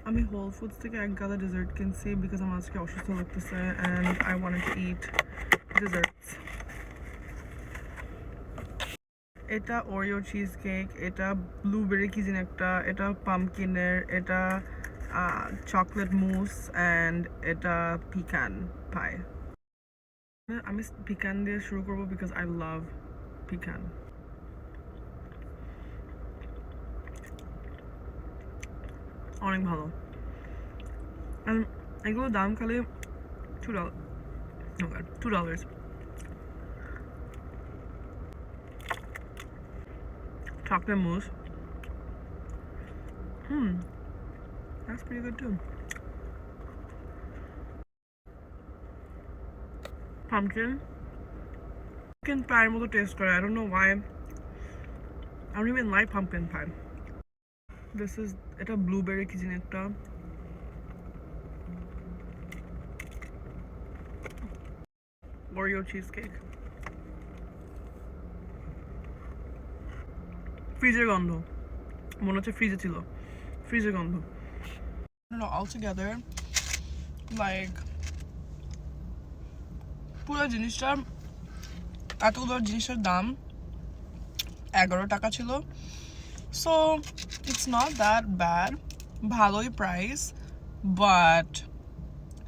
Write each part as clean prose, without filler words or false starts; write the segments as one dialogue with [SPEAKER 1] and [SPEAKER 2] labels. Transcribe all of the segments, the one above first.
[SPEAKER 1] আমি whole foods থেকে এক গাদা ডেজার্ট কিনছি বিকজ আমার আজকে অসুস্থ লাগতেছে and I wanted to it deserts. এটা ওরিও চিজ কেক, এটা ব্লুবেরি কি যেন একটা, এটা পামকিনের, এটা চকলেট মুস অ্যান্ড এটা পিকান পাই। আমি পিকান দিয়ে শুরু করবো বিকজ আই লাভ পিকান। অনেক ভালো। এগুলো দাম খালি $2. Chocolate mousse. That's pretty good too. Pumpkin pie মতো taste করে. I don't know why. I don't even like pumpkin pie. This is এটা blueberry কি যেন একটা, Oreo cheesecake. ফ্রিজের গন্ধ, মনে হচ্ছে ফ্রিজে ছিল, ফ্রিজের গন্ধ। All together like পুরো জিনিসটা, এতগুলো জিনিসের দাম $11 ছিল। So it's not that bad, ভালোই প্রাইস, বাট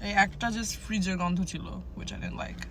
[SPEAKER 1] এই একটা জাস্ট ফ্রিজের গন্ধ ছিল which I didn't like.